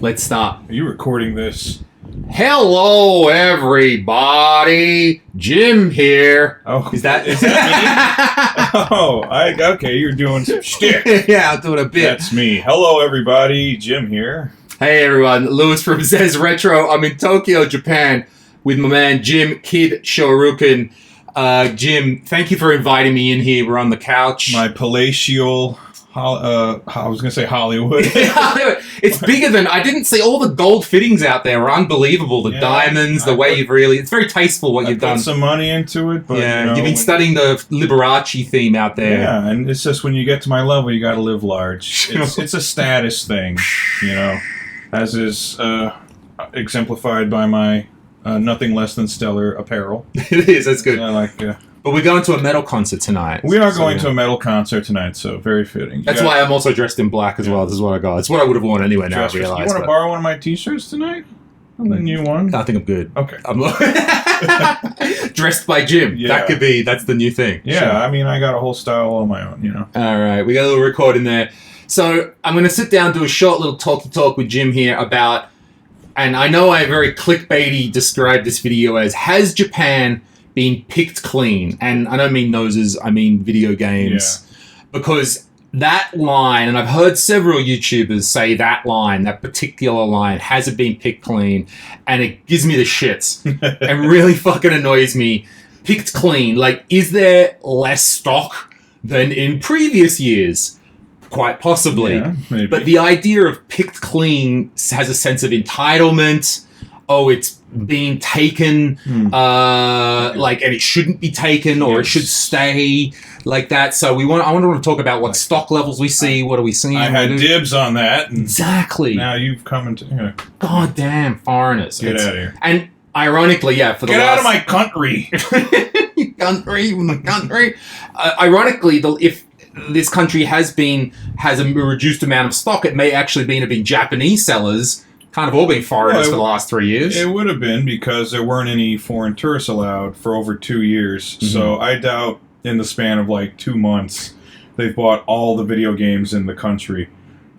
Let's start. Are you recording this? Hello, everybody. Jim here. Oh, Is that me? Okay, you're doing some shtick. Yeah, I'm doing a bit. That's me. Hello, everybody. Jim here. Hey, everyone. Lewis from Zez Retro. I'm in Tokyo, Japan, with my man Jim KidShoryuken. Jim, thank you for inviting me in here. We're on the couch. My palatial. I was going to say Hollywood. It's bigger than... I didn't see all the gold fittings out there. Are unbelievable. The diamonds, the way you've really... It's very tasteful what you've done. Put some money into it, but... Yeah, you've been studying the Liberace theme out there. Yeah, and it's just when you get to my level, you got to live large. It's a status thing, as is exemplified by my nothing less than stellar apparel. It is, that's good. I like... But we're going to a metal concert tonight. We are going to a metal concert tonight, so very fitting. That's why I'm also dressed in black as well. This is what I got. It's what I would have worn anyway now I realize. You want to borrow one of my t-shirts tonight? The new one? I think I'm good. Okay. I'm dressed by Jim. Yeah. That's the new thing. Yeah, sure. I mean, I got a whole style on my own, All right, we got a little record in there. So I'm going to sit down, do a short little talk with Jim here about, and I know I very clickbaity described this video as, has Japan been picked clean? And I don't mean noses, I mean video games. Yeah. Because that line, and I've heard several YouTubers say that line, that particular line, hasn't been picked clean, and it gives me the shits. It really fucking annoys me. Picked clean, like, is there less stock than in previous years? Quite possibly. Yeah, maybe. But the idea of picked clean has a sense of entitlement. Oh, it's being taken, and it shouldn't be taken, or it should stay like that. So I want to talk about what stock levels we see. What are we seeing? I had dibs on that. Exactly. Now you've come into... God damn, foreigners. Get out of here. And ironically, for the Get out of my country. country. Ironically, if this country has a reduced amount of stock, it may actually have been Japanese sellers. Kind of all been foreigners for the last 3 years. It would have been because there weren't any foreign tourists allowed for over 2 years. Mm-hmm. So I doubt in the span of 2 months they've bought all the video games in the country.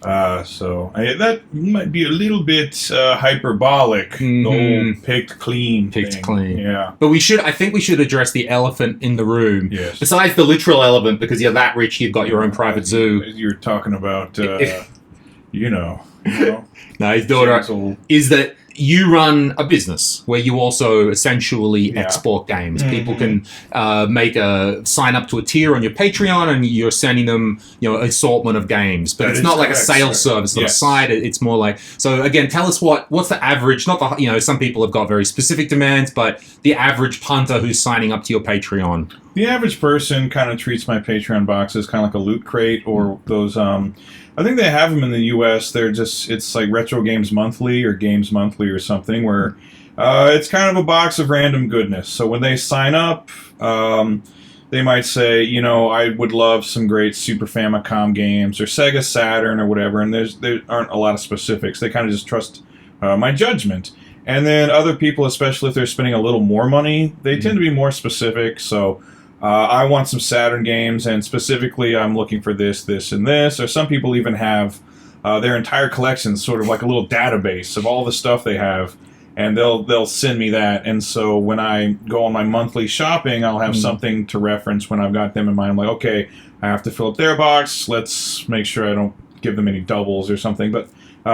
That might be a little bit hyperbolic. Mm-hmm. The whole picked clean thing. Yeah. But I think we should address the elephant in the room. Yes. Besides the literal elephant, because you're that rich, you've got your own private zoo. You're talking about, No, his daughter is that you run a business where you also essentially export games. Mm-hmm. People can sign up to a tier on your Patreon, and you're sending them an assortment of games. But it's not like a sales service on the side. It's more like, so again, tell us what's the average, not the, some people have got very specific demands, but the average punter who's signing up to your Patreon. The average person kind of treats my Patreon boxes kind of like a loot crate, or those, I think they have them in the U.S. It's like Retro Games Monthly or Games Monthly or something, where it's kind of a box of random goodness. So when they sign up, they might say, I would love some great Super Famicom games or Sega Saturn or whatever, and there aren't a lot of specifics. They kind of just trust my judgment. And then other people, especially if they're spending a little more money, they tend to be more specific. So I want some Saturn games, and specifically I'm looking for this, this, and this. Or some people even have their entire collection, sort of like a little database of all the stuff they have, and they'll send me that. And so when I go on my monthly shopping, I'll have something to reference when I've got them in mind. I'm like, okay, I have to fill up their box. Let's make sure I don't give them any doubles or something. But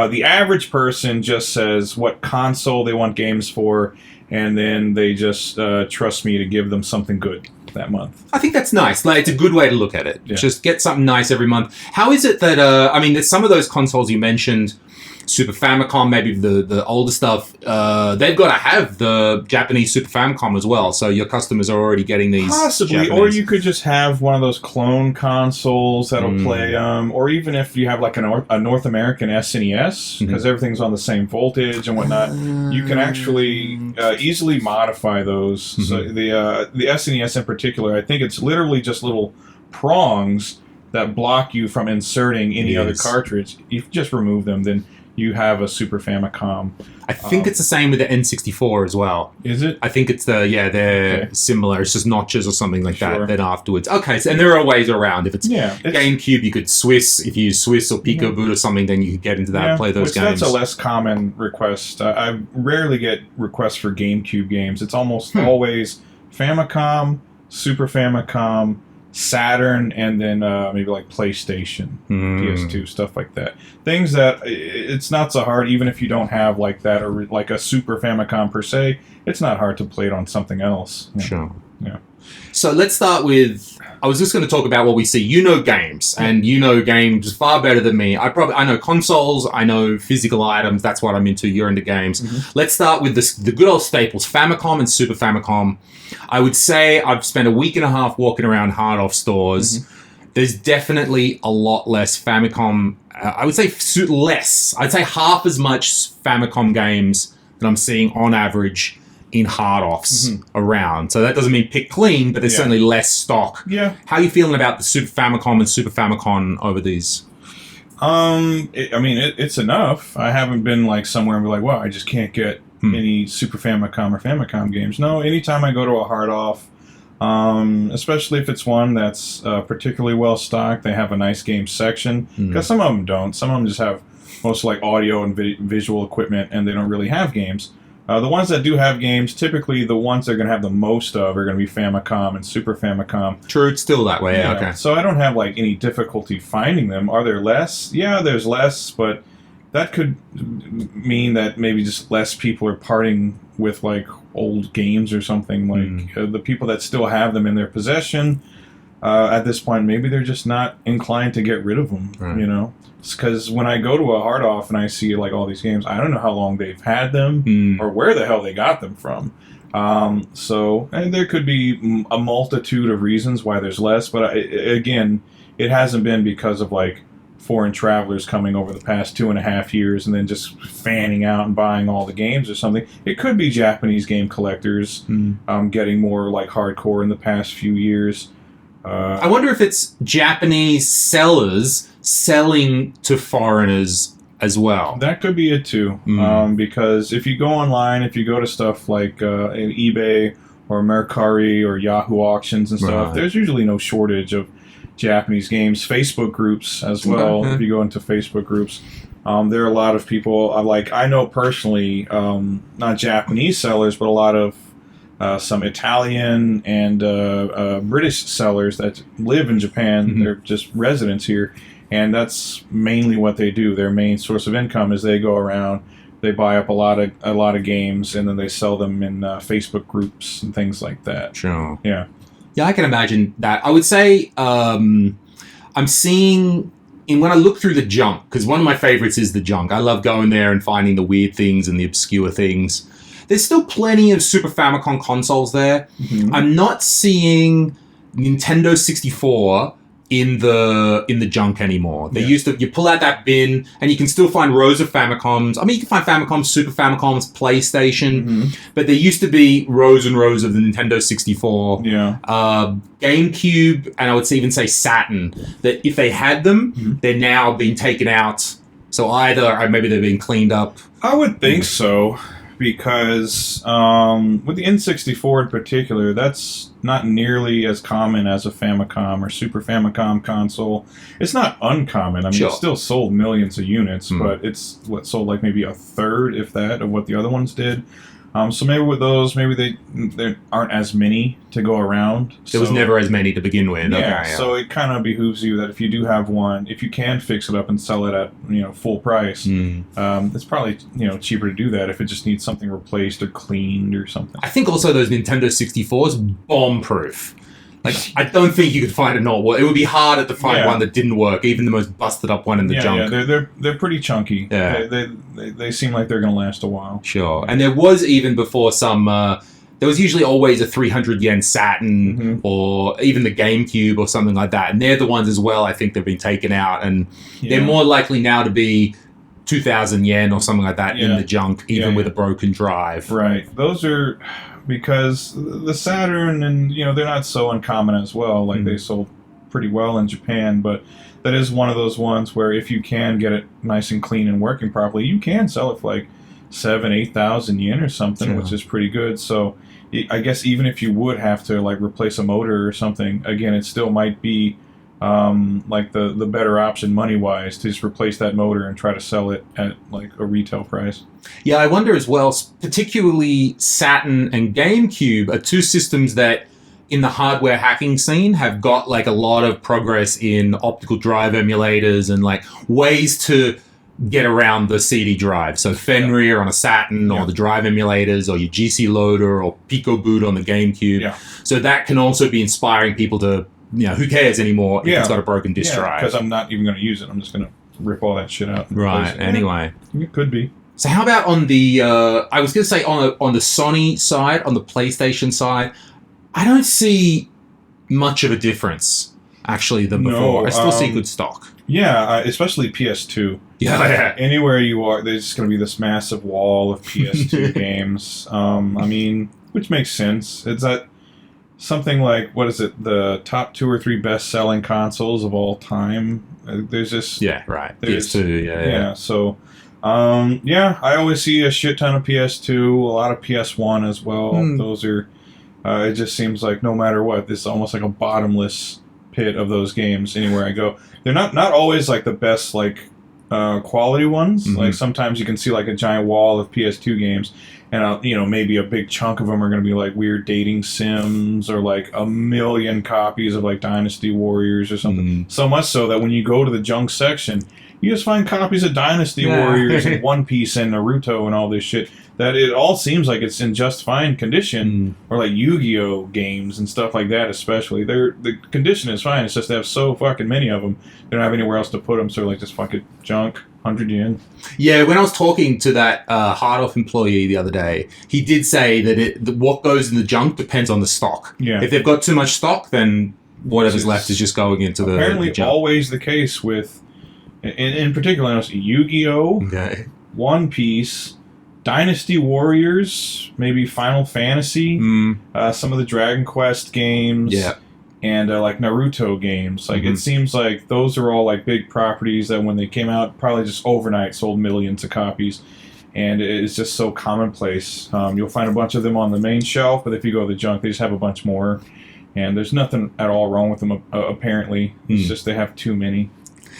the average person just says what console they want games for, and then they just trust me to give them something good that month. I think that's nice. It's a good way to look at it. Yeah. Just get something nice every month. How is it that, there's some of those consoles you mentioned, Super Famicom, maybe the older stuff, they've got to have the Japanese Super Famicom as well, so your customers are already getting these. Possibly, Japanese. Or you could just have one of those clone consoles that'll play, or even if you have a North American SNES, because everything's on the same voltage and whatnot, you can actually easily modify those. So the SNES in particular, I think it's literally just little prongs that block you from inserting any other cartridge. If you just remove them, then you have a Super Famicom. I think it's the same with the N64 as well. Is it? I think it's they're similar. It's just notches or something like that. Sure. Then afterwards. Okay, so, and there are ways around. If it's it's GameCube, you could Swiss. If you use Swiss or Picoboot or something, then you could get into that and play those games. That's a less common request. I rarely get requests for GameCube games. It's almost always Famicom, Super Famicom, Saturn, and then maybe like PlayStation, PS2, stuff like that. Things that it's not so hard, even if you don't have like that or like a Super Famicom per se. It's not hard to play it on something else. Sure. Yeah. So let's start with. I was just going to talk about what we see. You know games, and you know games far better than me. I know consoles. I know physical items. That's what I'm into. You're into games. Let's start with the good old staples: Famicom and Super Famicom. I would say I've spent a week and a half walking around hard-off stores. There's definitely a lot less Famicom. I would say less. I'd say half as much Famicom games that I'm seeing on average in hard-offs around. So that doesn't mean pick clean, but there's certainly less stock. Yeah. How are you feeling about the Super Famicom and Super Famicom over these? It's enough. I haven't been like somewhere and be like, wow, I just can't get any Super Famicom or Famicom games. No, anytime I go to a hard-off, especially if it's one that's particularly well-stocked, they have a nice game section. Because some of them don't. Some of them just have most like audio and visual equipment, and they don't really have games. The ones that do have games, typically the ones they're going to have the most of are going to be Famicom and Super Famicom. True, it's still that way. Yeah, okay. So I don't have like any difficulty finding them. Are there less? Yeah, there's less, but that could mean that maybe just less people are parting with like old games or something. Like the people that still have them in their possession at this point, maybe they're just not inclined to get rid of them. Right. You know. Because when I go to a hard off and I see like all these games, I don't know how long they've had them or where the hell they got them from. So there could be a multitude of reasons why there's less, but again, it hasn't been because of like foreign travelers coming over the past 2.5 years and then just fanning out and buying all the games or something. It could be Japanese game collectors getting more like hardcore in the past few years. I wonder if it's Japanese sellers selling to foreigners as well. That could be it too, because if you go online, if you go to stuff like eBay or Mercari or Yahoo Auctions and stuff, there's usually no shortage of Japanese games. Facebook groups as well. If you go into Facebook groups, there are a lot of people. I know personally, not Japanese sellers, but a lot of some Italian and British sellers that live in Japan. They're just residents here. And that's mainly what they do. Their main source of income is they go around, they buy up a lot of games, and then they sell them in Facebook groups and things like that. Sure. Yeah. Yeah, I can imagine that. I would say I'm seeing when I look through the junk, because one of my favorites is the junk. I love going there and finding the weird things and the obscure things. There's still plenty of Super Famicom consoles there. I'm not seeing Nintendo 64 in the junk anymore. They used to, you pull out that bin and you can still find rows of Famicoms. I mean, you can find Famicoms, Super Famicoms, PlayStation, but there used to be rows and rows of the Nintendo 64. Yeah. GameCube, and I would even say Saturn, that if they had them, they're now being taken out. So either maybe they're being cleaned up. I would think so. Because with the N64 in particular, that's not nearly as common as a Famicom or Super Famicom console. It's not uncommon. I mean, it still sold millions of units, but it's sold like maybe a third, if that, of what the other ones did. So maybe with those, maybe there aren't as many to go around. There was never as many to begin with. Yeah, Okay, so it kind of behooves you that if you do have one, if you can fix it up and sell it at full price, it's probably cheaper to do that if it just needs something replaced or cleaned or something. I think also those Nintendo 64s bomb-proof. Like, I don't think you could find it not work. It would be harder to find one that didn't work, even the most busted up one in the junk. Yeah, they're pretty chunky. Yeah. They seem like they're going to last a while. Sure. And there was even before some... there was usually always a 300 yen Saturn or even the GameCube or something like that. And they're the ones as well, I think, that have been taken out. And they're more likely now to be 2,000 yen or something like that in the junk, even with a broken drive. Right. Those are... Because the Saturn and, they're not so uncommon as well. Like, they sold pretty well in Japan, but that is one of those ones where if you can get it nice and clean and working properly, you can sell it for like 7,000-8,000 yen or something, which is pretty good. So I guess even if you would have to like replace a motor or something, again, it still might be like the better option money-wise to just replace that motor and try to sell it at like a retail price. Yeah, I wonder as well, particularly Saturn and GameCube are two systems that in the hardware hacking scene have got like a lot of progress in optical drive emulators and like ways to get around the CD drive. So Fenrir on a Saturn or the drive emulators or your GC loader or Pico boot on the GameCube. Yeah. So that can also be inspiring people to, who cares anymore if it's got a broken disk drive. Because I'm not even going to use it. I'm just going to rip all that shit out. Right, anyway. It could be. So how about on the, I was going to say on the Sony side, on the PlayStation side, I don't see much of a difference, actually, than before. I still see good stock. Yeah, especially PS2. Yeah. Anywhere you are, there's just going to be this massive wall of PS2 games. I mean, which makes sense. It's that something like, what is it, the top 2 or 3 best-selling consoles of all time? There's just... Yeah, right. PS2, yeah. So, I always see a shit ton of PS2, a lot of PS1 as well. Those are... it just seems like no matter what, this is almost like a bottomless pit of those games anywhere I go. They're not always like the best like quality ones. Like sometimes you can see like a giant wall of PS2 games, and maybe a big chunk of them are going to be like weird dating sims or like a million copies of like Dynasty Warriors or something. So much so that when you go to the junk section, you just find copies of Dynasty Warriors and One Piece and Naruto and all this shit. That it all seems like it's in just fine condition, or like Yu-Gi-Oh games and stuff like that. Especially, the condition is fine. It's just they have so fucking many of them. They don't have anywhere else to put them, so they're like just fucking junk. 100 yen. Yeah, when I was talking to that Hard-Off employee the other day, he did say that what goes in the junk depends on the stock. Yeah. If they've got too much stock, then whatever's left is just going into the apparently junk. Always the case with, in particular, Yu-Gi-Oh, One Piece, Dynasty Warriors, maybe Final Fantasy, some of the Dragon Quest games, and like Naruto games. Like it seems like those are all like big properties that when they came out, probably just overnight sold millions of copies, and it's just so commonplace. You'll find a bunch of them on the main shelf, but if you go to the junk, they just have a bunch more, and there's nothing at all wrong with them. Apparently, it's just they have too many.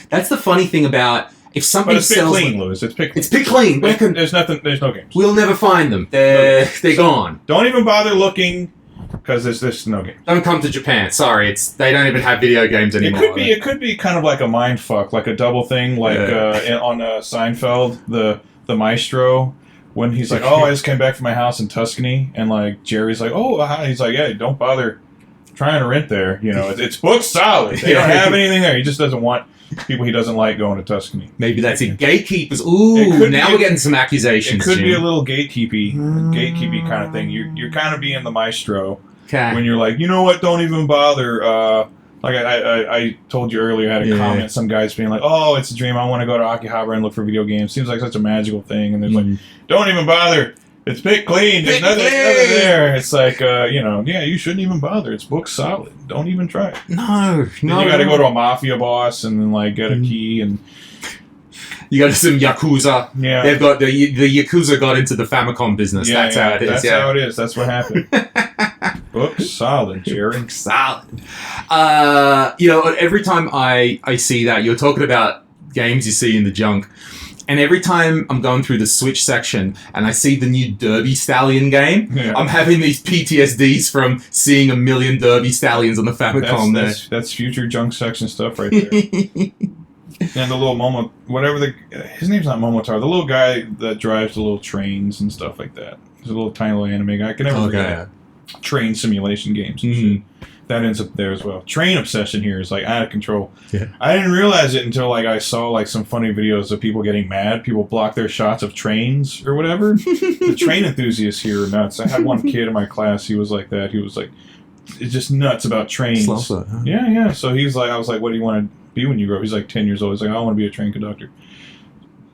That's the funny thing about. If something but it's sells, picked clean, Louis. It's picked clean. It's picked clean. There's nothing. There's no games. We'll never find them. They're gone. Don't even bother looking, because there's no games. Don't come to Japan. Sorry, they don't even have video games anymore. It could be kind of like a mind fuck, like a double thing, like on Seinfeld, the maestro, when he's like, oh, I just came back from my house in Tuscany, and like Jerry's like, oh, he's like, yeah, don't bother trying to rent there. It's booked solid. They don't have anything there. He just doesn't want people he doesn't like going to Tuscany. Maybe that's it. Gatekeepers. Ooh, now we're getting some accusations. It could be a little gatekeepy kind of thing. You're kind of being the maestro when you're like, you know what? Don't even bother. Like I told you earlier, I had a comment. Some guys being like, oh, it's a dream. I want to go to Akihabara and look for video games. Seems like such a magical thing. And there's like, don't even bother. It's picked clean. There's nothing there. It's like, you shouldn't even bother. It's booked solid. Don't even try it. No. Then you got to go to a mafia boss and then like get a key and. You got some Yakuza. Yeah. They've got the Yakuza got into the Famicom business. That's how it is. That's how it is. That's what happened. Booked solid, Jerry. Solid. Every time I see that, you're talking about games you see in the junk. And every time I'm going through the Switch section and I see the new Derby Stallion game, I'm having these PTSDs from seeing a million Derby Stallions on the Famicom. That's future junk section stuff right there. And the little his name's not Momotaro, the little guy that drives the little trains and stuff like that. He's a little tiny little anime guy. I can never forget train simulation games and shit. That ends up there as well. Train obsession here is like out of control. Yeah. I didn't realize it until like I saw like some funny videos of people getting mad. People block their shots of trains or whatever. The train enthusiasts here are nuts. I had one kid in my class. He was like that. He was like, it's just nuts about trains. Slump, huh? Yeah. So he's like, I was like, what do you want to be when you grow up? He's like 10 years old. He's like, I want to be a train conductor.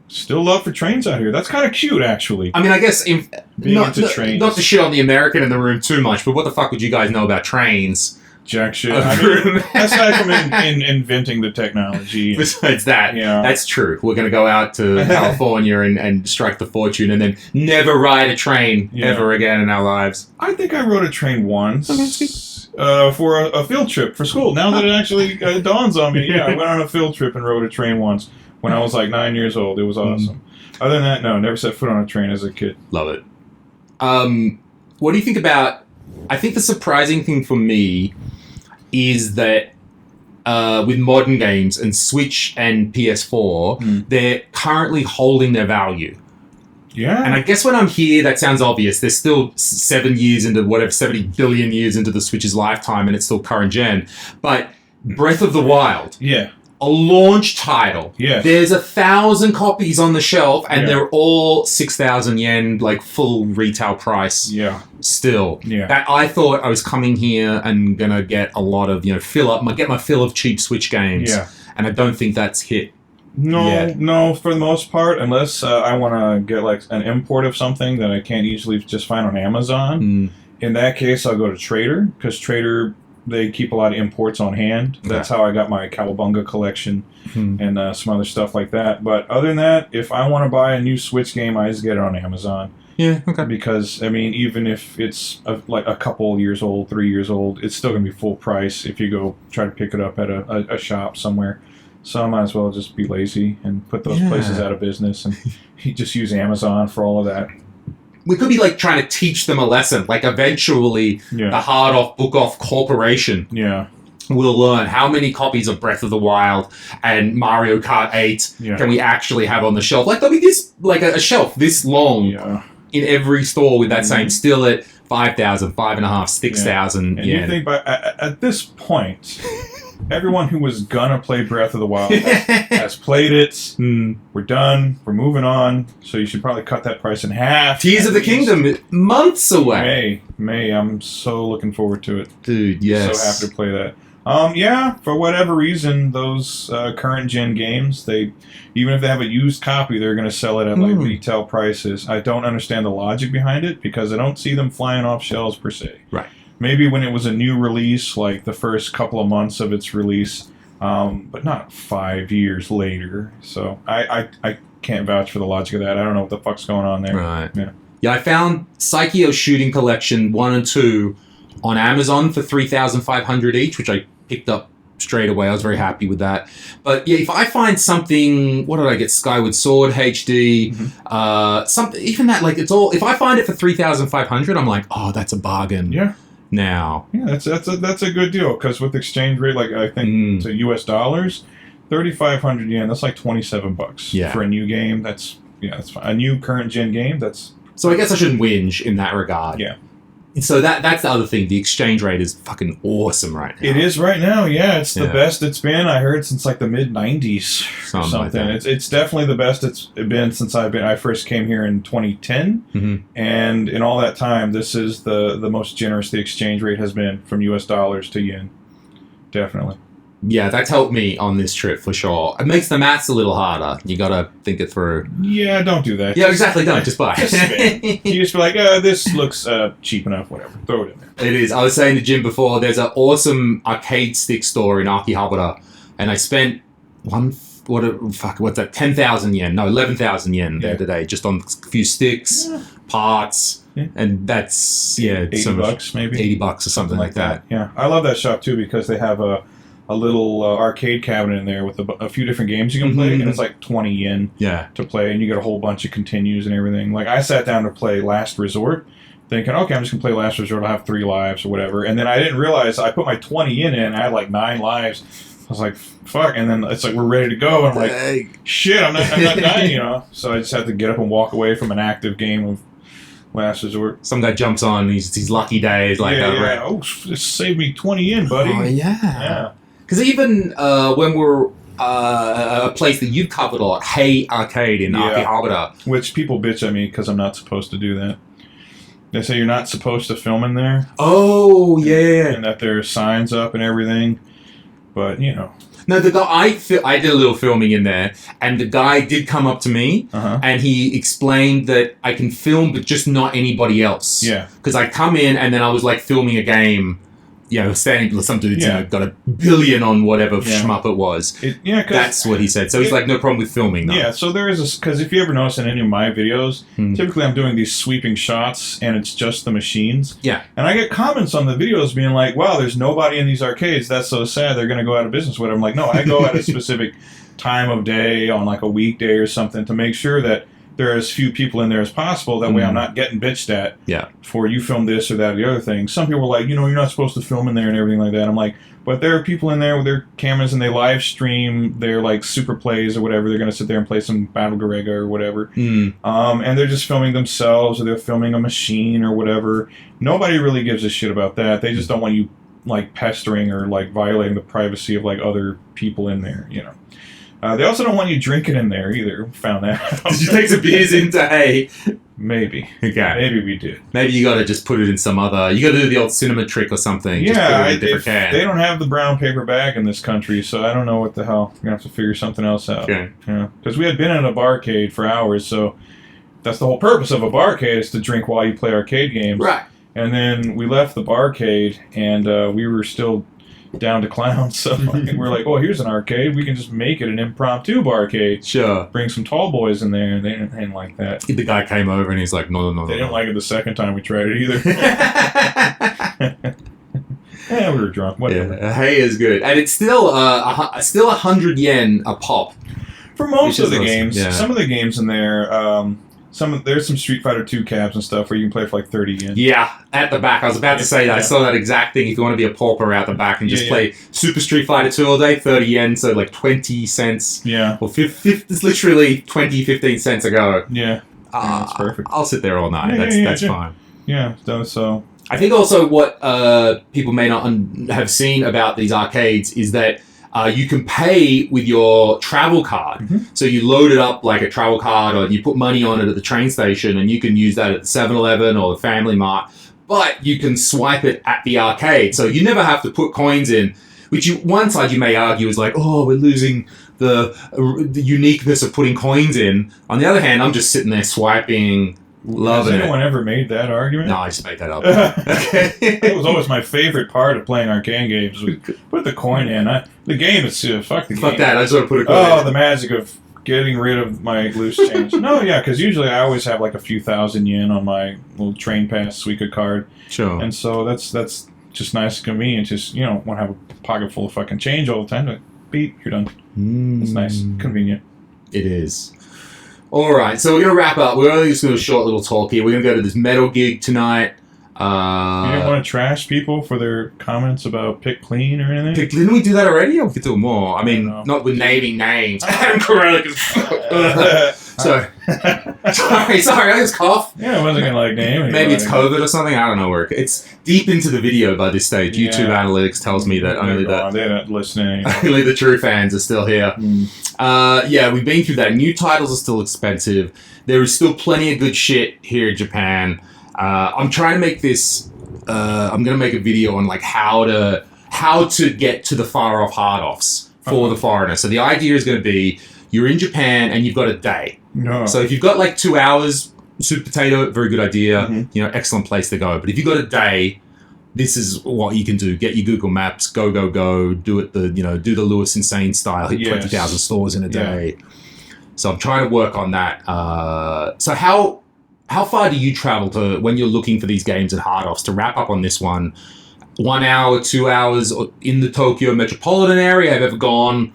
Still love for trains out here. That's kind of cute, actually. I mean, I guess being into trains. Not to shit on the American in the room too much, but what the fuck would you guys know about trains? jack shit. I mean, aside from inventing the technology. Besides that, Yeah. that's true. We're going to go out to California and strike the fortune and then never ride a train ever again in our lives. I think I rode a train once. For a field trip for school. Now that it actually dawns on me, I went on a field trip and rode a train once when I was like 9 years old. It was awesome. Other than that, no, never set foot on a train as a kid. Love it. What do you think about... I think the surprising thing for me is that with modern games and Switch and PS4, they're currently holding their value. Yeah. And I guess when I'm here, that sounds obvious. There's still 7 years into 70 billion years into the Switch's lifetime, and it's still current gen. But Breath of the Wild, a launch title. There's 1,000 copies on the shelf, and they're all 6,000 yen, like full retail price. Still. That I thought I was coming here and gonna get a lot of get my fill of cheap Switch games. And I don't think that's hit. No, for the most part, unless I want to get like an import of something that I can't easily just find on Amazon. In that case, I'll go to Trader, because Trader, they keep a lot of imports on hand. That's how I got my Cowabunga collection and some other stuff like that. But other than that, if I want to buy a new Switch game, I just get it on Amazon. Because, I mean, even if it's like a couple years old, 3 years old, it's still going to be full price if you go try to pick it up at a shop somewhere. So I might as well just be lazy and put those places out of business and just use Amazon for all of that. We could be like trying to teach them a lesson. Like eventually the hard off, book off corporation will learn how many copies of Breath of the Wild and Mario Kart 8 can we actually have on the shelf. Like there'll be this, like a shelf this long in every store with that same, still at 5,000, 5,500, 6,000 And you think at this point... Everyone who was gonna play Breath of the Wild has played it. We're done. We're moving on. So you should probably cut that price in half. Tears of the Kingdom, months away. May. I'm so looking forward to it. Dude, yes. So happy to play that. For whatever reason, those current gen games, even if they have a used copy, they're gonna sell it at like retail prices. I don't understand the logic behind it because I don't see them flying off shelves per se. Right. Maybe when it was a new release, like the first couple of months of its release, but not 5 years later. So I can't vouch for the logic of that. I don't know what the fuck's going on there. Right. Yeah, I found Psycho Shooting Collection 1 and 2 on Amazon for $3,500 each, which I picked up straight away. I was very happy with that. But yeah, if I find something, what did I get? Skyward Sword HD, something, even that, like it's all, if I find it for $3,500, I'm like, oh, that's a bargain. Now. That's a good deal because with exchange rate, like I think to US dollars, 3,500 yen. That's like $27 for a new game. That's fine. A new current gen game. So I guess I shouldn't whinge in that regard. So that's the other thing. The exchange rate is fucking awesome right now. It is right now. Yeah, it's the best it's been. I heard since like the mid '90s or something. Like that. It's definitely the best it's been since I first came here in 2010. And in all that time, this is the most generous the exchange rate has been from US dollars to yen. Definitely. Yeah, that's helped me on this trip for sure. It makes the maths a little harder. You gotta think it through. Yeah, don't do that. Yeah, exactly. Don't just buy. You just be like, this looks cheap enough. Whatever, throw it in there. It is. I was saying to Jim before, there's an awesome arcade stick store in Akihabara, and I spent what's that? 10,000 yen? No, 11,000 yen there today, just on a few sticks, parts. And that's $80 maybe $80 or something like that. Yeah, I love that shop too because they have a little arcade cabinet in there with a few different games you can play, and it's like 20 yen to play, and you get a whole bunch of continues and everything. Like I sat down to play Last Resort, thinking, okay, I'm just gonna play Last Resort. I'll have 3 lives or whatever, and then I didn't realize I put my 20 yen in, and I had like 9 lives. I was like, fuck, and then it's like we're ready to go, and I'm like, shit, I'm not dying, So I just had to get up and walk away from an active game of Last Resort. Some guy jumps on these lucky days, like oh, this saved me 20 yen, buddy. Oh yeah. Because even when we're a place that you've covered a lot, Hey Arcade in Akihabara. Which people bitch at me because I'm not supposed to do that. They say you're not supposed to film in there. Oh, yeah. And that there's signs up and everything. But, No, the guy, I did a little filming in there, and the guy did come up to me, and he explained that I can film, but just not anybody else. Yeah. Because I come in, and then I was like filming a game some dude's got a billion on whatever shmup it was. That's what he said. So he's like, no problem with filming, though. Yeah, so there is because if you ever notice in any of my videos, typically I'm doing these sweeping shots, and it's just the machines. Yeah. And I get comments on the videos being like, wow, there's nobody in these arcades. That's so sad. They're going to go out of business with it. I'm like, no, I go at a specific time of day on like a weekday or something to make sure that there are as few people in there as possible. That way I'm not getting bitched at for you film this or that or the other thing. Some people are like, you're not supposed to film in there and everything like that. I'm like, but there are people in there with their cameras and they live stream their like super plays or whatever. They're going to sit there and play some Battle Garega or whatever. And they're just filming themselves or they're filming a machine or whatever. Nobody really gives a shit about that. They just don't want you like pestering or like violating the privacy of like other people in there, They also don't want you drinking in there either. Found that out. Did you take some beers into A? Maybe. Okay. Maybe we did. Maybe you got to just put it in some other... You got to do the old cinema trick or something. Yeah, just put it in a different can. They don't have the brown paper bag in this country, so I don't know what the hell. We're going to have to figure something else out. Okay. Yeah. Because we had been in a barcade for hours, so that's the whole purpose of a barcade is to drink while you play arcade games. Right. And then we left the barcade, and we were still down to clowns, so we're like, oh, here's an arcade. We can just make it an impromptu barcade. Sure. Bring some tall boys in there, and they didn't like that. The guy came over, and he's like, no. They didn't like it the second time we tried it either. Yeah, we were drunk. Whatever. Yeah, Hey is good. And it's still 100 yen a pop. For most of the games. Yeah. Some of the games in there... there's some Street Fighter 2 cabs and stuff where you can play for like 30 yen. Yeah, at the back. I was about to say that. Yeah. I saw that exact thing. If you want to be a pauper out the back and just play Super Street Fighter 2 all day, 30 yen, so like 20 cents. Yeah. Well, it's literally 20, 15 cents a go. Yeah. That's perfect. I'll sit there all night. That's fine. Yeah, so... I think also what people may not have seen about these arcades is that you can pay with your travel card. So you load it up like a travel card or you put money on it at the train station and you can use that at the 7-Eleven or the Family Mart. But you can swipe it at the arcade. So you never have to put coins in, which one side you may argue is like, oh, we're losing the uniqueness of putting coins in. On the other hand, I'm just sitting there swiping, loving it. Has anyone ever made that argument? No, I just made that up. It was always my favorite part of playing arcade games. Was put the coin in. The game is fuck the game. Fuck that. I just want to put a coin in. Oh, the magic of getting rid of my loose change. No, yeah, because usually I always have like a few thousand yen on my little train pass Suica card. Sure. And so that's just nice and convenient. Just want to have a pocket full of fucking change all the time. Like, beep, you're done. It's nice, convenient. It is. All right, so we're going to wrap up. We're only just going to do a short little talk here. We're going to go to this metal gig tonight. You didn't want to trash people for their comments about Pick Clean or anything? Didn't we do that already? Or we could do more. I mean, not with naming names. Adam Corella. Sorry, I just cough. Yeah, I wasn't going to name it. Maybe it's COVID or something. I don't know where it's deep into the video by this stage. YouTube analytics tells me that they're not listening. Only the true fans are still here. We've been through that. New titles are still expensive. There is still plenty of good shit here in Japan. I'm trying to make this. I'm going to make a video on like how to get to the far off hard offs for the foreigner. So the idea is going to be you're in Japan and you've got a day. No. So if you've got like 2 hours, Super Potato, very good idea. Excellent place to go. But if you've got a day, this is what you can do. Get your Google Maps, go, do it do the Lewis Insane style, hit 20,000 stores in a day. So I'm trying to work on that. So how far do you travel to when you're looking for these games at hard offs? To wrap up on this one, 1 hour, 2 hours in the Tokyo metropolitan area? Have you ever gone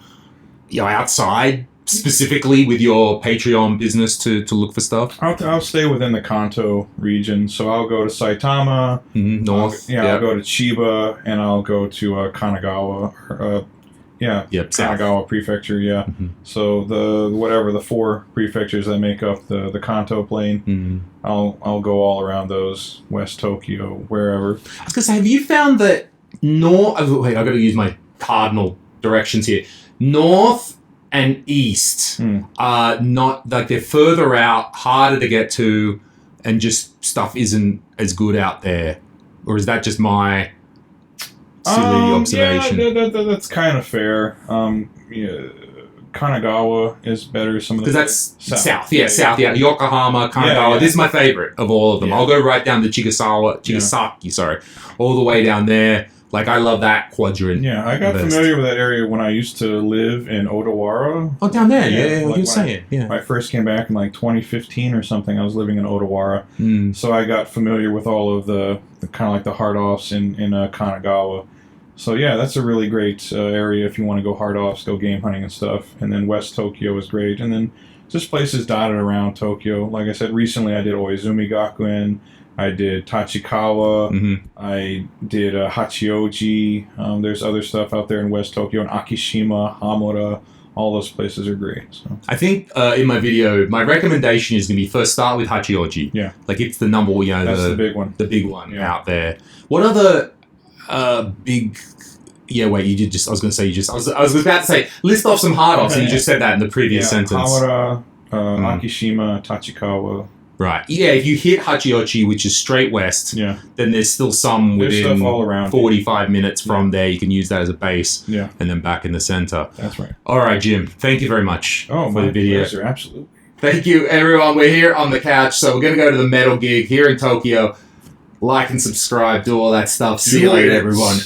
outside specifically with your Patreon business to look for stuff? I'll stay within the Kanto region, so I'll go to Saitama, north. I'll go to Chiba, and I'll go to Kanagawa. Kanagawa Prefecture. So the 4 prefectures that make up the Kanto plain, I'll go all around those, West Tokyo, wherever. I was gonna say, have you found that I've got to use my cardinal directions here. North and east are not like they're further out, harder to get to, and just stuff isn't as good out there, or is that just my silly observation? Yeah, that's kind of fair. Kanagawa is better. Some of the because that's south. Yokohama, Kanagawa. This is my favorite of all of them. I'll go right down to Chigasaki, all the way down there. Like, I love that quadrant. Yeah, I got familiar with that area when I used to live in Odawara. Oh, down there, yeah, like you were saying, yeah. When I first came back in like 2015 or something, I was living in Odawara. So I got familiar with all of the kind of like the hard offs in Kanagawa. So yeah, that's a really great area if you want to go hard offs, go game hunting and stuff. And then West Tokyo is great. And then just places dotted around Tokyo. Like I said, recently I did Oizumi Gakuen. I did Tachikawa. I did Hachioji. There's other stuff out there in West Tokyo, and Akishima, Hamura. All those places are great. So. I think in my video, my recommendation is going to be first start with Hachioji. Yeah. Like, it's the number one, that's the big one. The big one out there. What other big... Yeah, wait, you did just... I was going to say you just... I was about to say, list off some hard offs, and you just said that in the previous sentence. Hamura, Akishima, Tachikawa... Right. Yeah, if you hit Hachioji, which is straight west, then there's still some within stuff all around 45 minutes from there. You can use that as a base. Yeah. And then back in the center. That's right. All right, Jim. Thank you very much for the video. Pleasure, absolutely. Thank you, everyone. We're here on the couch, so we're going to go to the metal gig here in Tokyo. Like and subscribe, do all that stuff. See you later, everyone.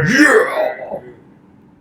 Yeah!